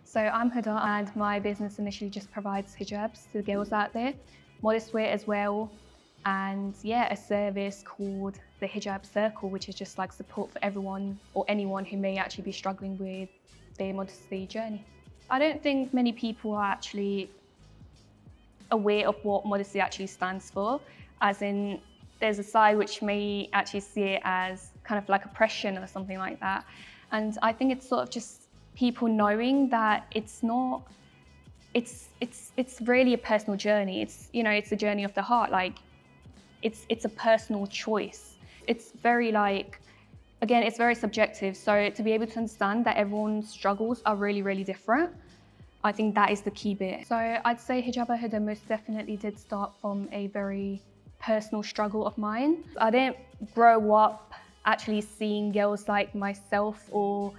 So I'm Hudda, and my business initially just provides hijabs to the girls out there, modest wear as well, and yeah, a service called the Hijab Circle, which is just like support for everyone or anyone who may actually be struggling with their modesty journey. I don't think many people are actually aware of what modesty actually stands for, as in there's a side which may actually see it as kind of like oppression or something like that. And I think it's sort of just people knowing that it's really a personal journey. It's a journey of the heart. Like it's a personal choice. It's very like, again, it's very subjective. So to be able to understand that everyone's struggles are really, really different, I think that is the key bit. So I'd say Shop Hudda most definitely did start from a very personal struggle of mine. I didn't grow up actually seeing girls like myself or,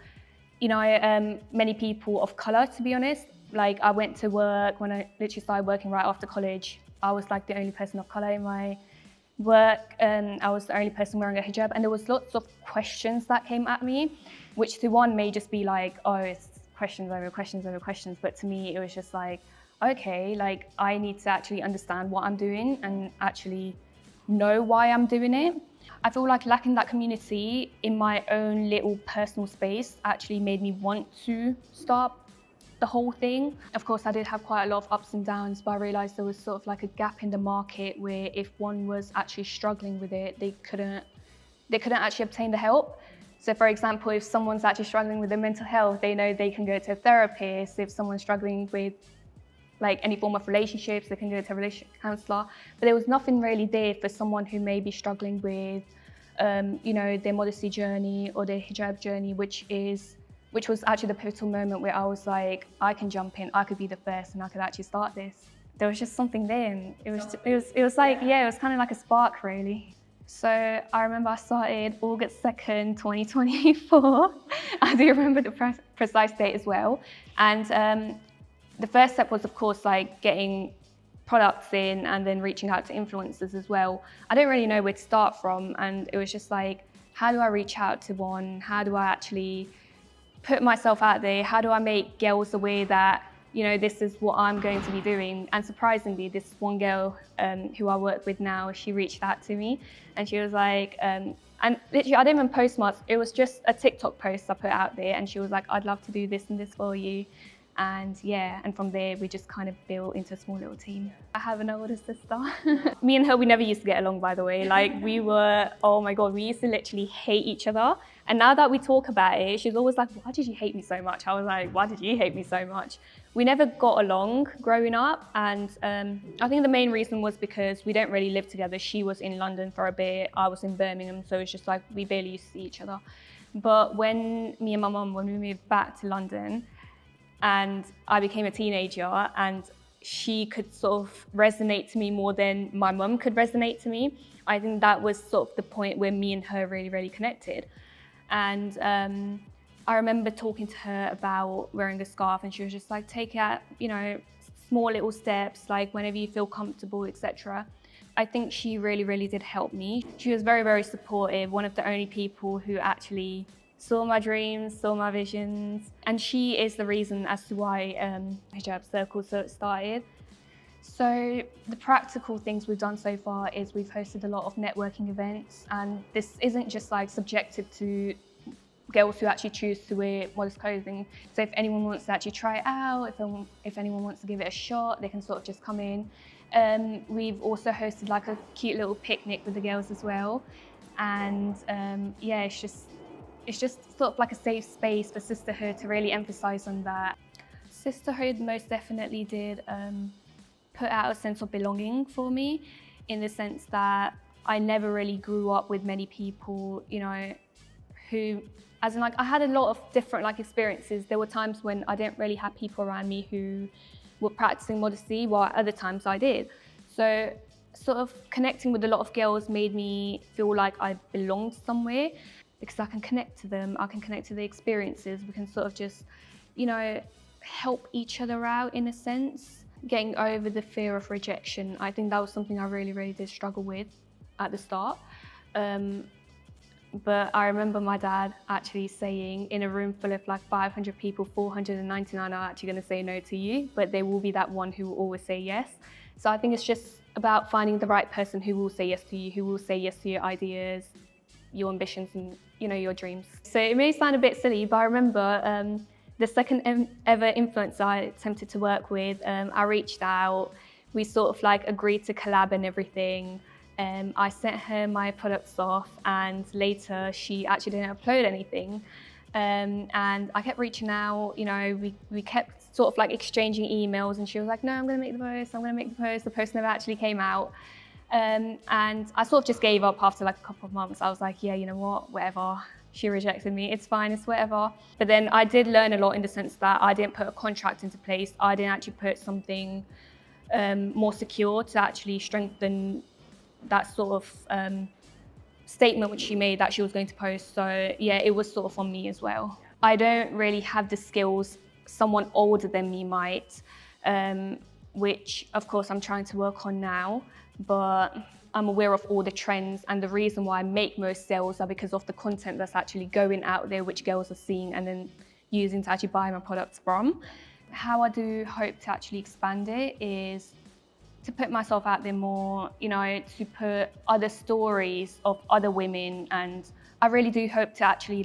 many people of color, to be honest. Like I went to work when I literally started working right after college. I was like the only person of color in my work, and I was the only person wearing a hijab, and there was lots of questions that came at me, which to one may just be like, oh, it's questions over questions over questions, but to me it was just like, okay, like I need to actually understand what I'm doing and actually know why I'm doing it. I feel like lacking that community in my own little personal space actually made me want to start the whole thing. Of course, I did have quite a lot of ups and downs, but I realised there was sort of like a gap in the market where if one was actually struggling with it, they couldn't actually obtain the help. So for example, if someone's actually struggling with their mental health, they know they can go to a therapist. If someone's struggling with like any form of relationships, they can go to a relationship counsellor. But there was nothing really there for someone who may be struggling with, their modesty journey or their hijab journey, which was actually the pivotal moment where I was like, I can jump in, I could be the first, and I could actually start this. There was just something there, and it was like, yeah, it was kind of like a spark, really. So I remember I started August 2nd, 2024. I do remember the precise date as well. And the first step was, of course, like getting products in and then reaching out to influencers as well. I didn't really know where to start from, and it was just like, how do I reach out to one? How do I actually put myself out there? How do I make girls aware that, this is what I'm going to be doing? And surprisingly, this one girl who I work with now, she reached out to me and she was like, and literally I didn't even post much. It was just a TikTok post I put out there, and she was like, I'd love to do this and this for you. And yeah, and from there we just kind of built into a small little team. I have an older sister. Me and her, we never used to get along, by the way. Like we were, oh my God, we used to literally hate each other. And now that we talk about it, she's always like, why did you hate me so much? I was like, why did you hate me so much? We never got along growing up. And I think the main reason was because we don't really live together. She was in London for a bit, I was in Birmingham. So it's just like, we barely used to see each other. But when me and my mum, when we moved back to London, and I became a teenager, and she could sort of resonate to me more than my mum could resonate to me. I think that was sort of the point where me and her really, really connected. And I remember talking to her about wearing a scarf, and she was just like, take it at, small little steps, like whenever you feel comfortable, etc. I think she really, really did help me. She was very, very supportive, one of the only people who actually saw my dreams, saw my visions, and she is the reason as to why Hijab Circle started. So the practical things we've done so far is we've hosted a lot of networking events, and this isn't just like subjective to girls who actually choose to wear modest clothing. So if anyone wants to actually try it out, if anyone wants to give it a shot, they can sort of just come in. We've also hosted like a cute little picnic with the girls as well, and yeah, it's just sort of like a safe space for sisterhood, to really emphasize on that. Sisterhood most definitely did put out a sense of belonging for me, in the sense that I never really grew up with many people, who, as in like, I had a lot of different like experiences. There were times when I didn't really have people around me who were practicing modesty, while other times I did. So sort of connecting with a lot of girls made me feel like I belonged somewhere, because I can connect to them, I can connect to the experiences, we can sort of just, help each other out in a sense. Getting over the fear of rejection, I think that was something I really, really did struggle with at the start. But I remember my dad actually saying, in a room full of like 500 people, 499 are actually going to say no to you, but there will be that one who will always say yes. So I think it's just about finding the right person who will say yes to you, who will say yes to your ideas, your ambitions, and your dreams. So it may sound a bit silly, but I remember the second ever influencer I attempted to work with, I reached out, we sort of like agreed to collab and everything. I sent her my products off, and later she actually didn't upload anything. And I kept reaching out, we kept sort of like exchanging emails, and she was like, no, I'm gonna make the post, I'm gonna make the post. The post never actually came out. And I sort of just gave up after like a couple of months. I was like, yeah, you know what, whatever. She rejected me, it's fine, it's whatever. But then I did learn a lot in the sense that I didn't put a contract into place. I didn't actually put something more secure to actually strengthen that sort of statement which she made that she was going to post. So yeah, it was sort of on me as well. I don't really have the skills someone older than me might, which of course I'm trying to work on now, but I'm aware of all the trends, and the reason why I make most sales are because of the content that's actually going out there, which girls are seeing and then using to actually buy my products from. How I do hope to actually expand it is to put myself out there more, to put other stories of other women, and I really do hope to actually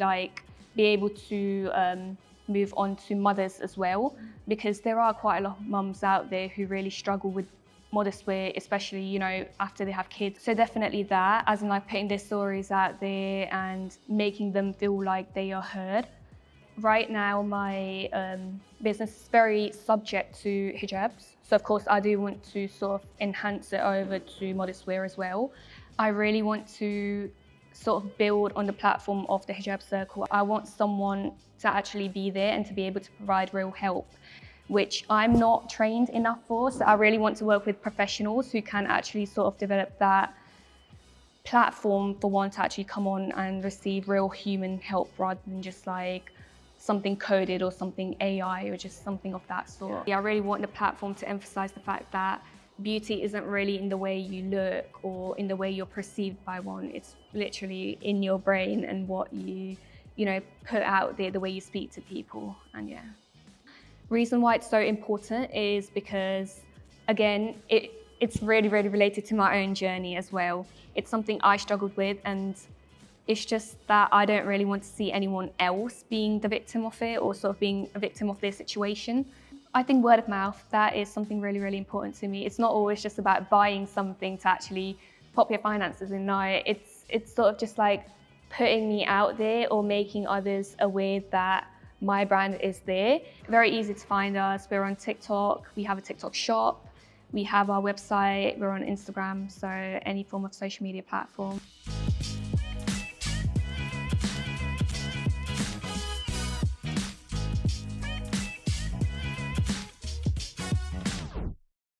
be able to move on to mothers as well, because there are quite a lot of mums out there who really struggle with modest wear, especially after they have kids. So definitely that, as in putting their stories out there and making them feel like they are heard. Right now, my business is very subject to hijabs. So of course, I do want to sort of enhance it over to modest wear as well. I really want to sort of build on the platform of the hijab circle. I want someone to actually be there and to be able to provide real help, which I'm not trained enough for. So I really want to work with professionals who can actually sort of develop that platform for one to actually come on and receive real human help rather than just something coded or something AI or just something of that sort. Yeah, I really want the platform to emphasize the fact that beauty isn't really in the way you look or in the way you're perceived by one. It's literally in your brain and what you put out there, the way you speak to people. And yeah. Reason why it's so important is because, again, it's really, really related to my own journey as well. It's something I struggled with, and it's just that I don't really want to see anyone else being the victim of it or sort of being a victim of their situation. I think word of mouth, that is something really, really important to me. It's not always just about buying something to actually pop your finances in. No, it's sort of just putting me out there or making others aware that my brand is there. Very easy to find us. We're on TikTok. We have a TikTok shop. We have our website. We're on Instagram. So any form of social media platform.